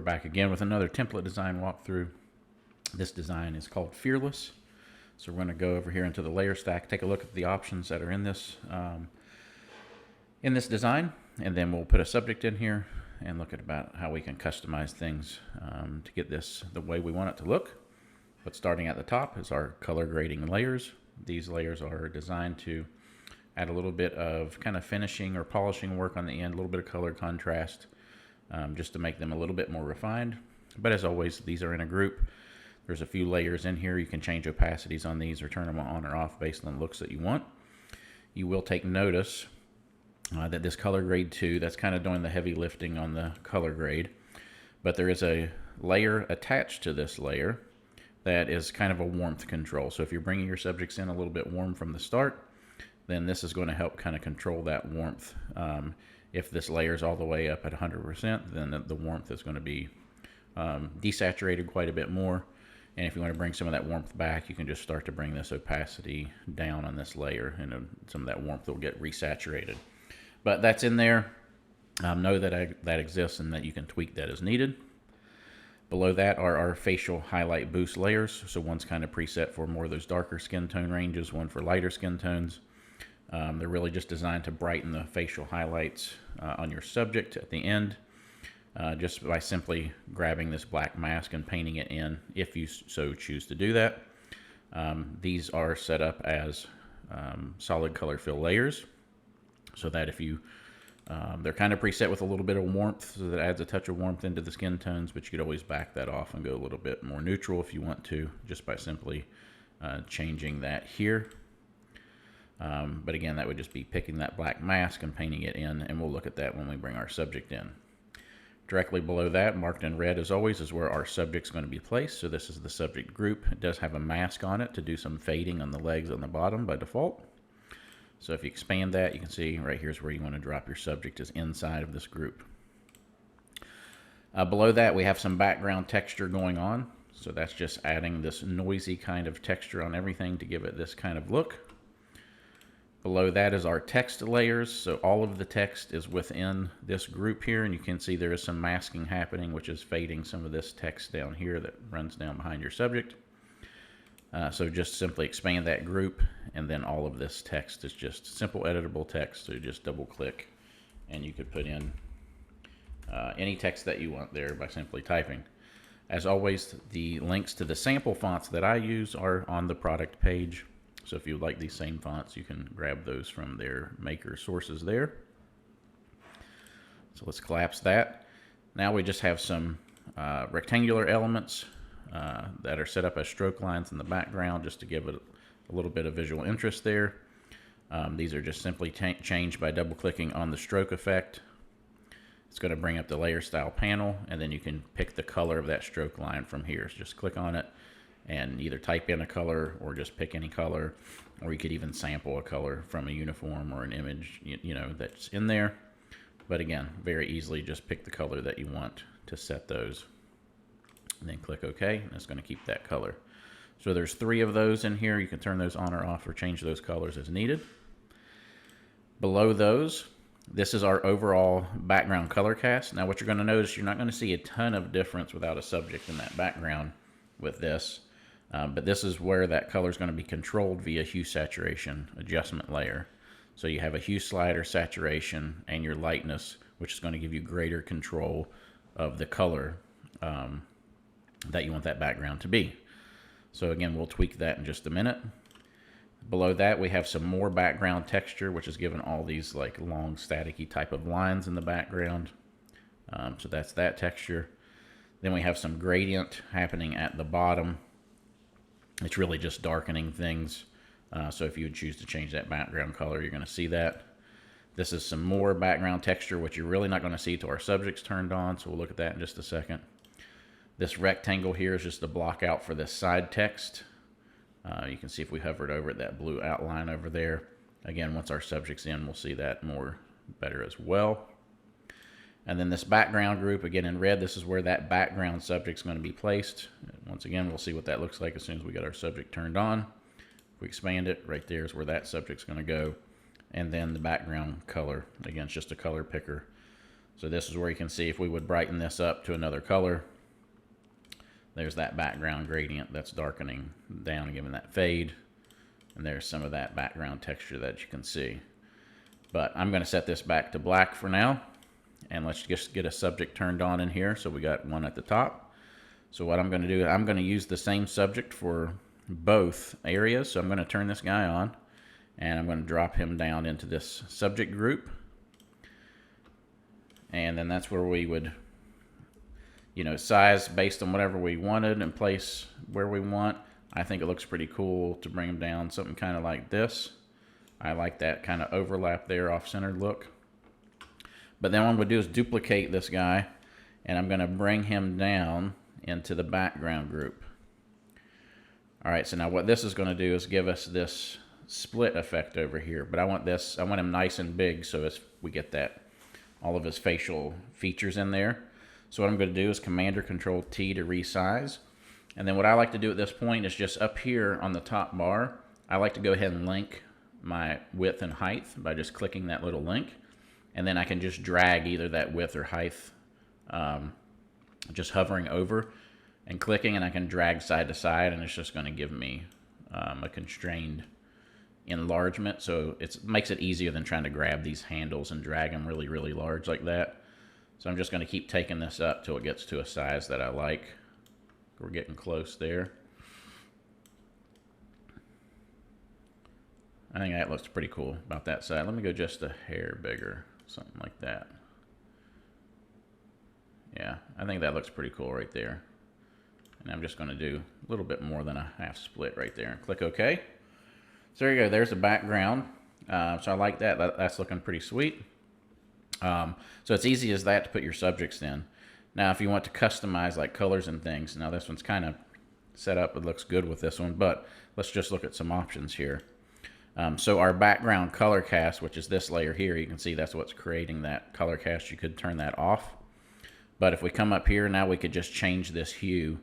back again with another template design walkthrough. This design is called Fearless. So we're going to go over here into the layer stack, take a look at the options that are in this design, and then we'll put a subject in here and look at about how we can customize things to get this the way we want it to look. But starting at the top is our color grading layers. These layers are designed to add a little bit of kind of finishing or polishing work on the end, a little bit of color contrast, just to make them a little bit more refined. But as always, these are in a group. There's a few layers in here. You can change opacities on these or turn them on or off based on the looks that you want. You will take notice that this color grade 2, that's kind of doing the heavy lifting on the color grade. But there is a layer attached to this layer that is kind of a warmth control. So if you're bringing your subjects in a little bit warm from the start, then this is going to help kind of control that warmth. If this layer is all the way up at 100%, then the warmth is going to be desaturated quite a bit more. And if you want to bring some of that warmth back, you can just start to bring this opacity down on this layer, and some of that warmth will get resaturated. But that's in there. Know that that exists and that you can tweak that as needed. Below that are our facial highlight boost layers. So one's kind of preset for more of those darker skin tone ranges, one for lighter skin tones. They're really just designed to brighten the facial highlights on your subject at the end, just by simply grabbing this black mask and painting it in, if you so choose to do that. These are set up as solid color fill layers, so that if you, they're kind of preset with a little bit of warmth, so that adds a touch of warmth into the skin tones, but you could always back that off and go a little bit more neutral if you want to, just by simply changing that here. But again, that would just be picking that black mask and painting it in, and we'll look at that when we bring our subject in. Directly below that, marked in red as always, is where our subject's going to be placed. So this is the subject group. It does have a mask on it to do some fading on the legs on the bottom by default. So if you expand that, you can see right here's where you want to drop your subject, is inside of this group. Below that, we have some background texture going on. So that's just adding this noisy kind of texture on everything to give it this kind of look. Below that is our text layers. So all of the text is within this group here, and you can see there is some masking happening, which is fading some of this text down here that runs down behind your subject. So just simply expand that group, and then all of this text is just simple editable text. So just double click, and you could put in any text that you want there by simply typing. As always, the links to the sample fonts that I use are on the product page. So if you like these same fonts, you can grab those from their maker sources there. So let's collapse that. Now we just have some rectangular elements that are set up as stroke lines in the background, just to give it a little bit of visual interest there. These are just simply changed by double clicking on the stroke effect. It's going to bring up the layer style panel, and then you can pick the color of that stroke line from here. So just click on it and either type in a color or just pick any color, or you could even sample a color from a uniform or an image, you know, that's in there. But again, very easily just pick the color that you want to set those, and then click OK, and it's going to keep that color. So there's 3 of those in here. You can turn those on or off or change those colors as needed. Below those, this is our overall background color cast. Now what you're going to notice, you're not going to see a ton of difference without a subject in that background with this. But this is where that color is going to be controlled via hue saturation adjustment layer. So you have a hue slider, saturation, and your lightness, which is going to give you greater control of the color that you want that background to be. So again, we'll tweak that in just a minute. Below that, we have some more background texture, which is given all these like long staticky type of lines in the background. So that's that texture. Then we have some gradient happening at the bottom. It's really just darkening things. So if you would choose to change that background color, you're going to see that. This is some more background texture, which you're really not going to see till our subject's turned on. So we'll look at that in just a second. This rectangle here is just a block out for this side text. You can see if we hovered over it, that blue outline over there. Again, once our subject's in, we'll see that better as well. And then this background group, again in red, this is where that background subject's going to be placed. Once again, we'll see what that looks like as soon as we get our subject turned on. If we expand it, right there is where that subject's going to go. And then the background color, again, it's just a color picker. So this is where you can see if we would brighten this up to another color, there's that background gradient that's darkening down and giving that fade. And there's some of that background texture that you can see. But I'm going to set this back to black for now. And let's just get a subject turned on in here. So we got one at the top. So what I'm going to do, I'm going to use the same subject for both areas. So I'm going to turn this guy on. And I'm going to drop him down into this subject group. And then that's where we would, you know, size based on whatever we wanted and place where we want. I think it looks pretty cool to bring them down, something kind of like this. I like that kind of overlap there, off-centered look. But then what I'm going to do is duplicate this guy, and I'm going to bring him down into the background group. All right, so now what this is going to do is give us this split effect over here. But I want him nice and big so as we get that, all of his facial features in there. So what I'm going to do is Command or Control T to resize. And then what I like to do at this point is just up here on the top bar, I like to go ahead and link my width and height by just clicking that little link. And then I can just drag either that width or height, just hovering over and clicking, and I can drag side to side, and it's just going to give me a constrained enlargement. So it makes it easier than trying to grab these handles and drag them really, really large like that. So I'm just going to keep taking this up till it gets to a size that I like. We're getting close there. I think that looks pretty cool about that side. Let me go just a hair bigger, something like that. Yeah, I think that looks pretty cool right there. And I'm just going to do a little bit more than a half split right there and click OK. So there you go. There's the background. So I like that. That's looking pretty sweet. So it's easy as that to put your subjects in. Now, if you want to customize like colors and things, now this one's kind of set up. It looks good with this one, but let's just look at some options here. So our background color cast, which is this layer here, you can see that's what's creating that color cast. You could turn that off. But if we come up here, now we could just change this hue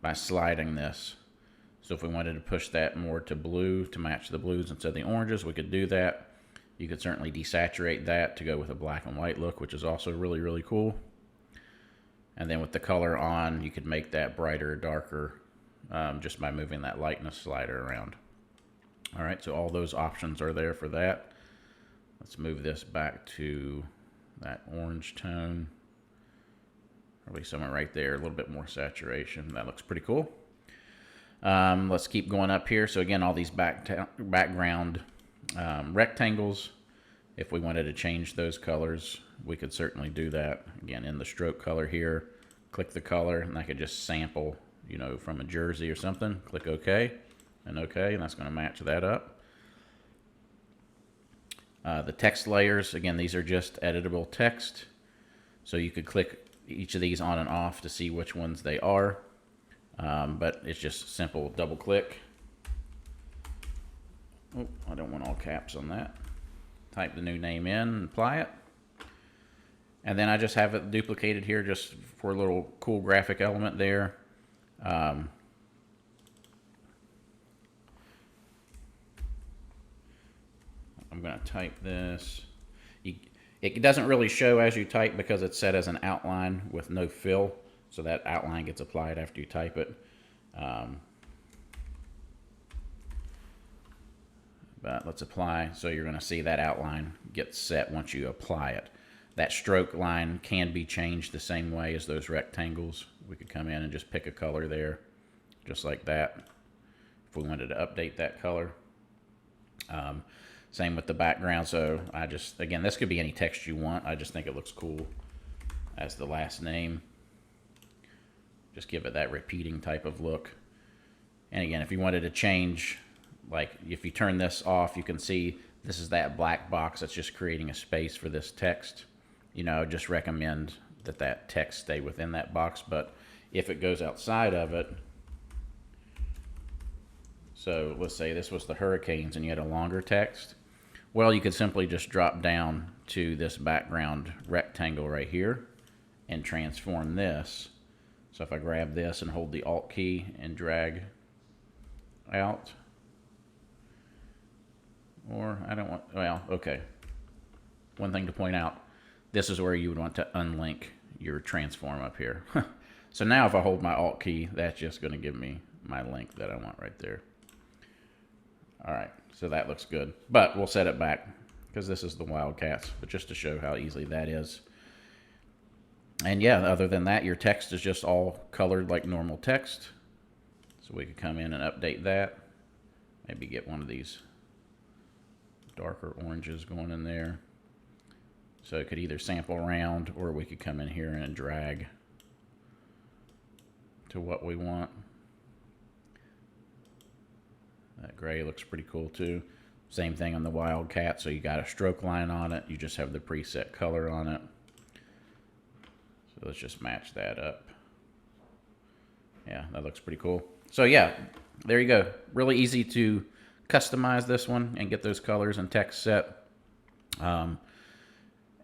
by sliding this. So if we wanted to push that more to blue to match the blues instead of the oranges, we could do that. You could certainly desaturate that to go with a black and white look, which is also really, really cool. And then with the color on, you could make that brighter or darker just by moving that lightness slider around. All right, so all those options are there for that. Let's move this back to that orange tone. Probably somewhere right there, a little bit more saturation. That looks pretty cool. Let's keep going up here. So again, all these background rectangles, if we wanted to change those colors, we could certainly do that. Again, in the stroke color here, click the color, and I could just sample, you know, from a jersey or something. Click OK, and OK, and that's going to match that up. The text layers, again, these are just editable text. So you could click each of these on and off to see which ones they are. But it's just simple double click. Oh, I don't want all caps on that. Type the new name in and apply it. And then I just have it duplicated here just for a little cool graphic element there. I'm going to type this. It doesn't really show as you type because it's set as an outline with no fill. So that outline gets applied after you type it. But let's apply. So you're going to see that outline gets set once you apply it. That stroke line can be changed the same way as those rectangles. We could come in and just pick a color there, just like that, if we wanted to update that color. Same with the background. So I just, again, this could be any text you want. I just think it looks cool as the last name. Just give it that repeating type of look. And again, if you wanted to change, like if you turn this off, you can see this is that black box that's just creating a space for this text. You know, just recommend that that text stay within that box. But if it goes outside of it, so let's say this was the Hurricanes and you had a longer text, well, you could simply just drop down to this background rectangle right here and transform this. So if I grab this and hold the Alt key and drag out, or I don't want, well, okay. One thing to point out, this is where you would want to unlink your transform up here. So now if I hold my Alt key, that's just going to give me my link that I want right there. All right, so that looks good. But we'll set it back because this is the Wildcats, but just to show how easy that is. And yeah, other than that, your text is just all colored like normal text. So we could come in and update that. Maybe get one of these darker oranges going in there. So it could either sample around, or we could come in here and drag to what we want. That gray looks pretty cool too. Same thing on the Wildcat, so you got a stroke line on it. You just have the preset color on it. So let's just match that up. Yeah, that looks pretty cool. So yeah, there you go. Really easy to customize this one and get those colors and text set.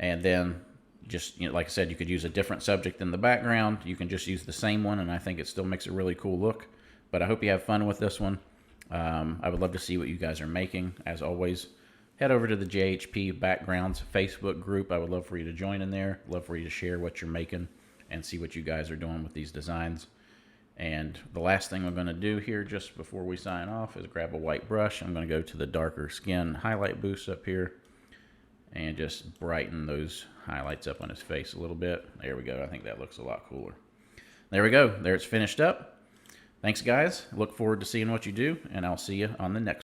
And then just, you know, like I said, you could use a different subject in the background. You can just use the same one, and I think it still makes a really cool look. But I hope you have fun with this one. I would love to see what you guys are making. As always, head over to the JHP Backgrounds Facebook group. I would love for you to join in there. Love for you to share what you're making and see what you guys are doing with these designs. And the last thing I'm going to do here just before we sign off is grab a white brush. I'm going to go to the darker skin highlight boost up here and just brighten those highlights up on his face a little bit. There we go. I think that looks a lot cooler. There we go. There it's finished up. Thanks, guys. Look forward to seeing what you do, and I'll see you on the next one.